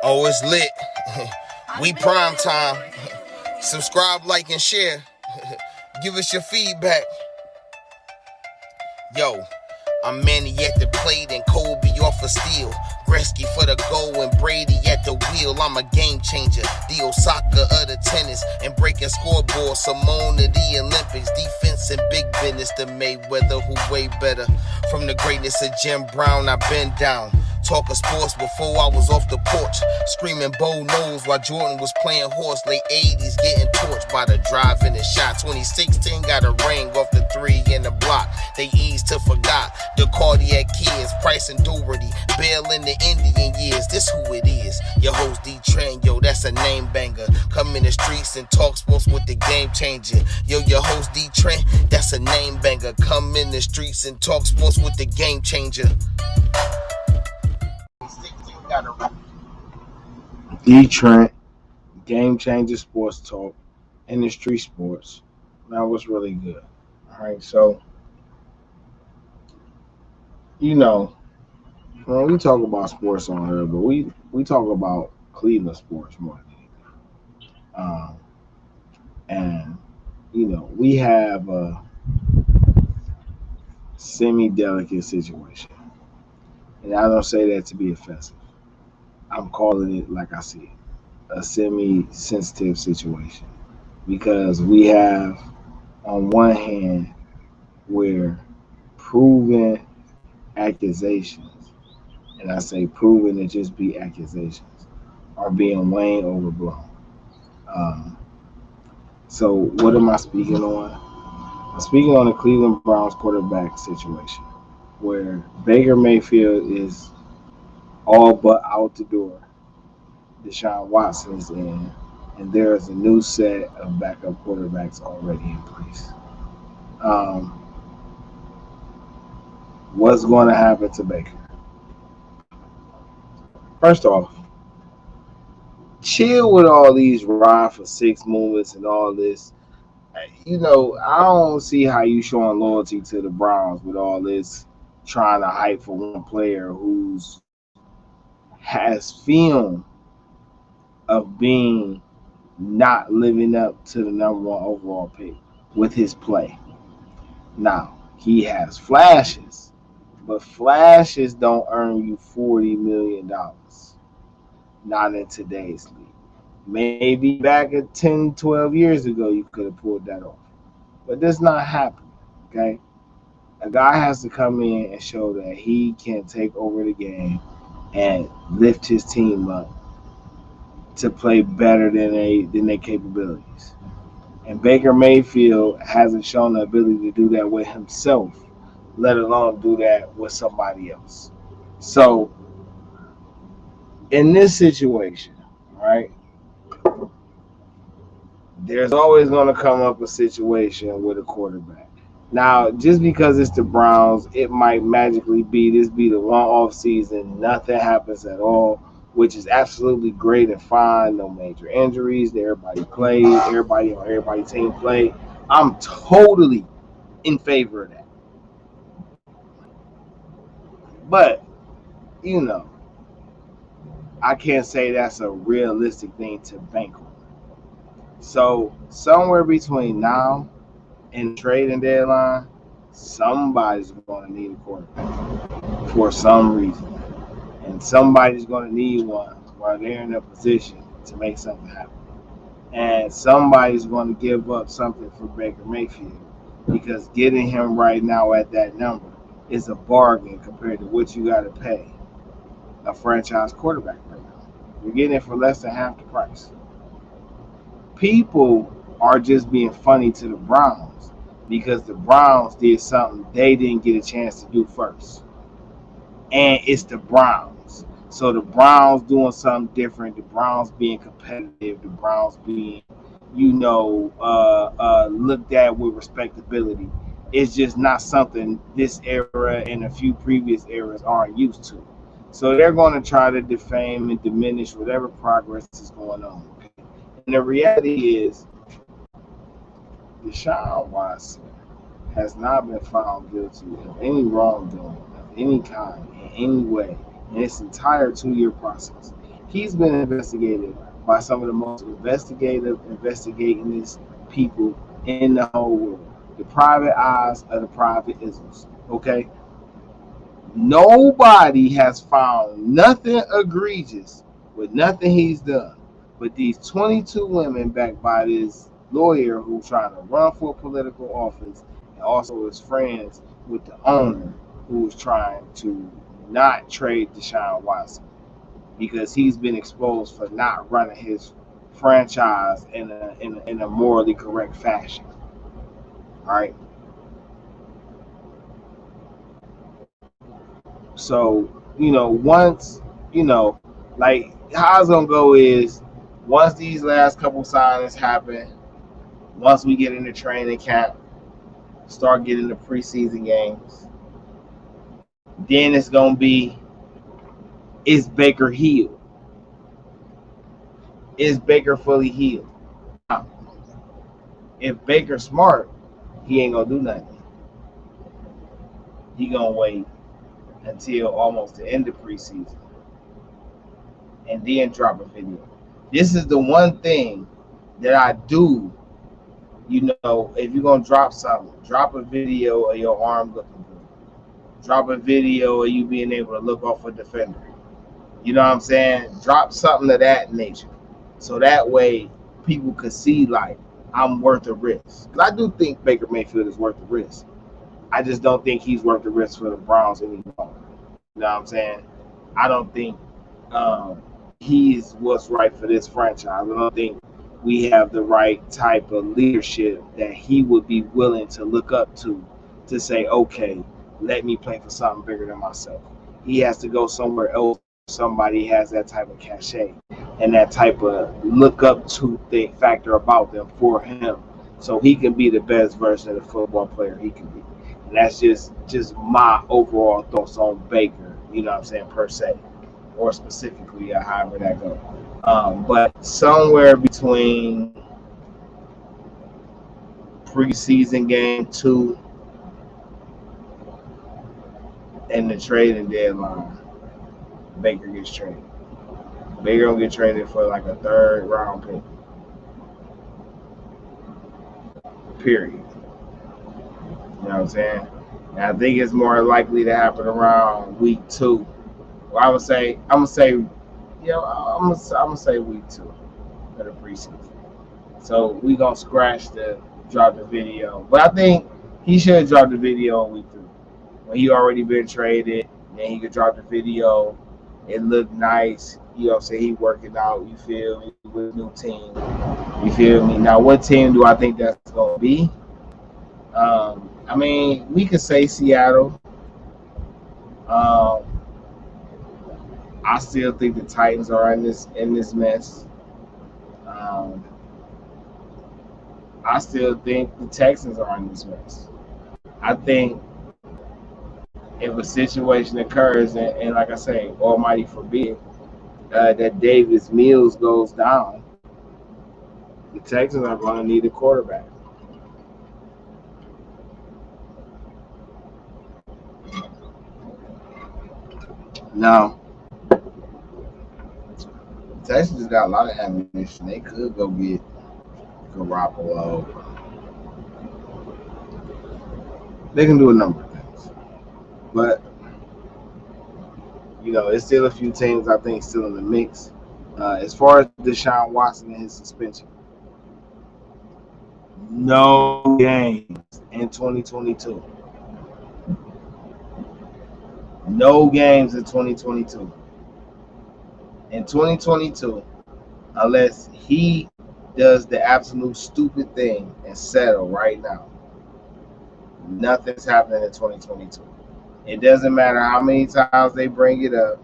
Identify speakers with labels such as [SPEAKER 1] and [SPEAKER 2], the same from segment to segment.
[SPEAKER 1] Oh, it's lit. We prime time. Subscribe, like, and share. Give us your feedback. Yo, I'm Manny at the plate and Kobe off a steal. Gretzky for the goal and Brady at the wheel. I'm a game changer, the Osaka of the tennis. And breaking scoreboards, Simone of the Olympics. Defense and big business, the Mayweather who way better. From the greatness of Jim Brown, I've been down. Talking sports before I was off the porch. Screaming Bo knows while Jordan was playing horse. Late 80s getting torched by the drive and the shot. 2016 got a ring off the three in the block. They eased to forgot the cardiac kids. Price and Doherty, Bell in the Indian years. This who it is. Your host DeeTrynt, yo, that's a name banger. Come in the streets and talk sports with the game changer. Yo, your host DeeTrynt, that's a name banger. Come in the streets and talk sports with the game changer.
[SPEAKER 2] DeeTrynt, Game Changer Sports Talk, Industry Sports. That was really good. All right, so, when we talk about sports on here, but we talk about Cleveland sports more than anything. And, we have a semi-delicate situation. And I don't say that to be offensive. I'm calling it like I see it, a semi-sensitive situation. Because we have, on one hand, where proven accusations, and I say proven to just be accusations, are being way overblown. So what am I speaking on? I'm speaking on the Cleveland Browns quarterback situation, where Baker Mayfield is all but out the door. Deshaun Watson is in, and there is a new set of backup quarterbacks already in place. What's going to happen to Baker? First off, chill with all these ride for six movements and all this. I don't see how you showing loyalty to the Browns with all this trying to hype for one player who's has film of being not living up to the number one overall pick with his play. Now, he has flashes, but flashes don't earn you $40 million. Not in today's league. Maybe back at 10, 12 years ago, you could have pulled that off. But that's not happening, okay? A guy has to come in and show that he can take over the game and lift his team up to play better than their capabilities. And Baker Mayfield hasn't shown the ability to do that with himself, let alone do that with somebody else. So, in this situation, right, there's always going to come up a situation with a quarterback. Now, just because it's the Browns, it might magically be the one off season, nothing happens at all, which is absolutely great and fine. No major injuries. Everybody played. Everybody on everybody's team played. I'm totally in favor of that. But, I can't say that's a realistic thing to bank on. So, somewhere between now and the trading deadline, somebody's going to need a quarterback for some reason. And somebody's going to need one while they're in a position to make something happen. And somebody's going to give up something for Baker Mayfield, because getting him right now at that number is a bargain compared to what you got to pay a franchise quarterback right now. You're getting it for less than half the price. People are just being funny to the Browns because the Browns did something they didn't get a chance to do first. And it's the Browns. So the Browns doing something different, the Browns being competitive, the Browns being, looked at with respectability. It's just not something this era and a few previous eras aren't used to. So they're going to try to defame and diminish whatever progress is going on. Okay? And the reality is, Deshaun Watson has not been found guilty of any wrongdoing of any kind in any way in its entire 2-year process. He's been investigated by some of the most investigatingest people in the whole world. The private eyes of the private isms. Okay? Nobody has found nothing egregious with nothing he's done. But these 22 women backed by this lawyer who's trying to run for political office and also is friends with the owner who is trying to not trade Deshaun Watson because he's been exposed for not running his franchise in a morally correct fashion. All right. So, once, like how it's gonna go is once these last couple signings happen, once we get into training camp, start getting the preseason games, then it's gonna be, is Baker healed? Is Baker fully healed? Now, if Baker's smart, he ain't gonna do nothing. He gonna wait until almost the end of preseason and then drop a video. This is the one thing that I do. If you're gonna drop something, drop a video of your arm looking good. Drop a video of you being able to look off a defender. You know what I'm saying? Drop something of that nature. So that way people could see like I'm worth the risk. I do think Baker Mayfield is worth the risk. I just don't think he's worth the risk for the Browns anymore. You know what I'm saying? I don't think he's what's right for this franchise. I don't think we have the right type of leadership that he would be willing to look up to say, okay, let me play for something bigger than myself. He has to go somewhere else. Somebody has that type of cachet and that type of look up to thing factor about them for him, so he can be the best version of the football player he can be. And that's just my overall thoughts on Baker. You know what I'm saying, per se, or specifically, however that goes. But somewhere between preseason game 2 and the trading deadline, Baker gets traded. Baker gonna get traded for like a 3rd round pick. Period. You know what I'm saying? And I think it's more likely to happen around week 2. Well, I'm gonna say week 2 for the preseason. So we gonna drop the video. But I think he should drop the video on week 3. When he already been traded, then he could drop the video. It looked nice. You know what I'm saying? He working out, you feel me, with a new team. You feel me? Now, what team do I think that's going to be? I mean, we could say Seattle. I still think the Titans are in this mess. I still think the Texans are in this mess. I think if a situation occurs, and like I say, almighty forbid, that Davis Mills goes down, the Texans are going to need a quarterback. Now, Texans just got a lot of ammunition. They could go get Garoppolo. They can do a number of things. But, it's still a few teams I think still in the mix. As far as Deshaun Watson and his suspension, no games in 2022. No games in 2022. In 2022, unless he does the absolute stupid thing and settle right now, nothing's happening in 2022. It doesn't matter how many times they bring it up,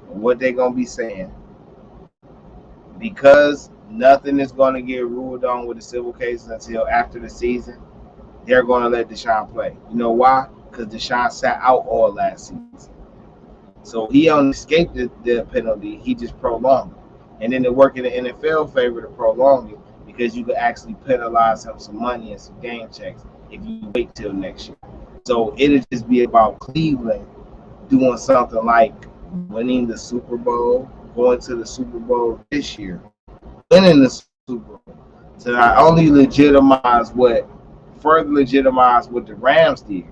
[SPEAKER 2] what they're going to be saying. Because nothing is going to get ruled on with the civil cases until after the season, they're going to let Deshaun play. You know why? Because Deshaun sat out all last season. So he only escaped the penalty. He just prolonged it. And then it worked in the NFL favor to prolong it because you could actually penalize him some money and some game checks if you wait till next year. So it'll just be about Cleveland doing something like winning the Super Bowl going to the Super Bowl this year, winning the Super Bowl, to not only further legitimize what the Rams did,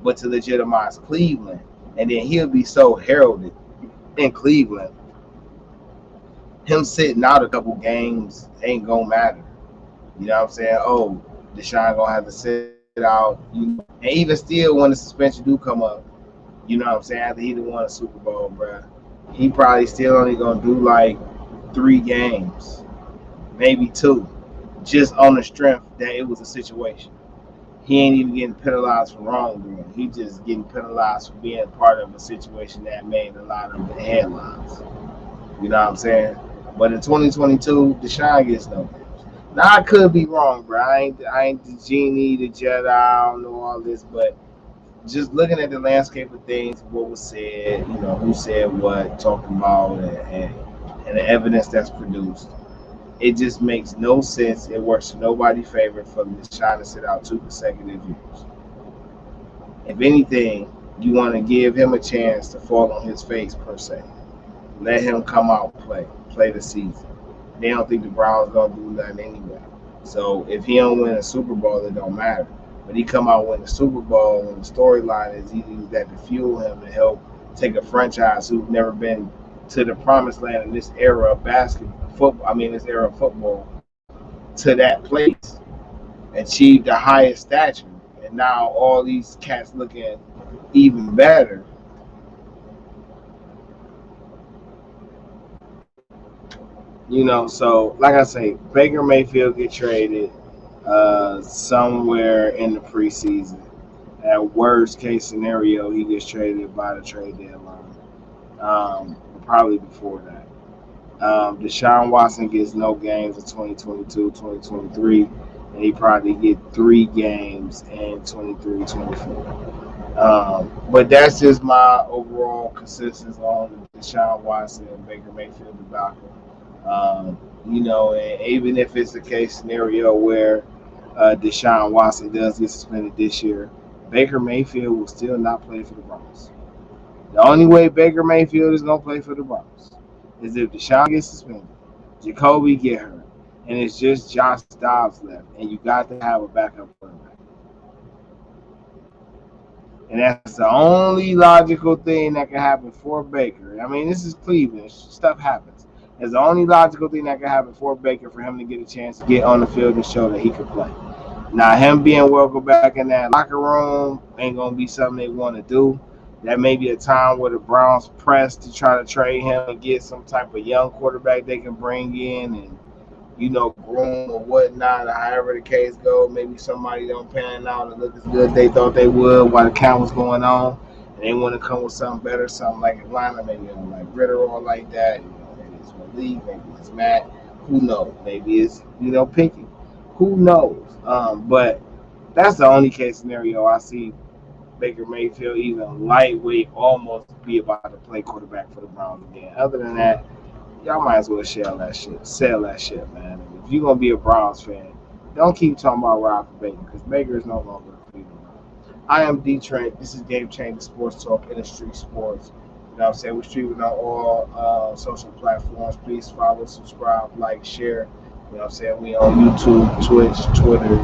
[SPEAKER 2] but to legitimize Cleveland. And then he'll be so heralded in Cleveland. Him sitting out a couple games ain't gonna matter. You know what I'm saying? Oh, Deshaun gonna have to sit out. And even still, when the suspension do come up, you know what I'm saying? After he done won a Super Bowl, bro, he probably still only gonna do like 3 games, maybe 2, just on the strength that it was a situation. He ain't even getting penalized for wrongdoing. He just getting penalized for being part of a situation that made a lot of the headlines. You know what I'm saying? But in 2022, Deshaun gets no games. Now I could be wrong, bro. I ain't the genie, the Jedi. I don't know all this, but just looking at the landscape of things, what was said, who said what, talked about, and the evidence that's produced, it just makes no sense. It works to nobody's favor for Deshaun to sit out 2 consecutive years. If anything, you want to give him a chance to fall on his face, per se. Let him come out and play the season. They don't think the Browns gonna do nothing anyway. So if he don't win a Super Bowl, it don't matter. But he come out and win the Super Bowl, and the storyline is he used that to fuel him to help take a franchise who's never been to the promised land in this era of this era of football, to that place, achieve the highest stature, and now all these cats looking even better. So like I say, Baker Mayfield get traded somewhere in the preseason. At worst case scenario, he gets traded by the trade deadline. Probably before that. Deshaun Watson gets no games in 2022, 2023, and he probably get 3 games in 23, 24. But that's just my overall consensus on the Deshaun Watson and Baker Mayfield debacle. And even if it's a case scenario where Deshaun Watson does get suspended this year, Baker Mayfield will still not play for the Browns. The only way Baker Mayfield is going to play for the Browns is if Deshaun gets suspended, Jacoby get hurt, and it's just Josh Dobbs left, and you got to have a backup quarterback. And that's the only logical thing that can happen for Baker. I mean, this is Cleveland. Stuff happens. It's the only logical thing that can happen for Baker for him to get a chance to get on the field and show that he can play. Now, him being welcome back in that locker room ain't going to be something they want to do. That may be a time where the Browns press to try to trade him and get some type of young quarterback they can bring in and, groom or whatnot, or however the case goes. Maybe somebody don't pan out and look as good as they thought they would while the count was going on. And they want to come with something better, something like Atlanta, maybe like Ritter or like that. Maybe it's Malik, maybe it's Matt. Who knows? Maybe it's, Pickett. Who knows? But that's the only case scenario I see Baker Mayfield even lightweight almost be about to play quarterback for the Browns again. Other than that, y'all might as well sell that shit, man. If you're going to be a Browns fan, don't keep talking about Rob Baker, because Baker is no longer a Cleveland. I am DeeTrynt. This is Changa Sports Talk, InDaStreetzSportz. You know what I'm saying? We're streaming on all social platforms. Please follow, subscribe, like, share. You know what I'm saying? We on YouTube, Twitch, Twitter,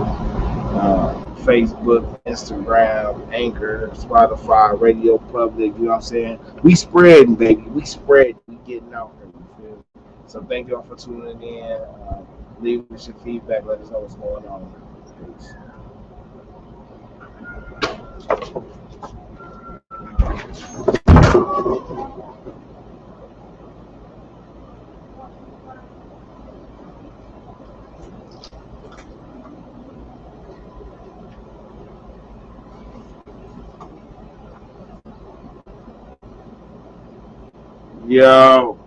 [SPEAKER 2] Facebook, Instagram, Anchor, Spotify, Radio Public. You know what I'm saying? We spreading, baby. We spreading. We getting out there. You feel me? So thank y'all for tuning in. Leave us your feedback. Let us know what's going on. Peace. Yo.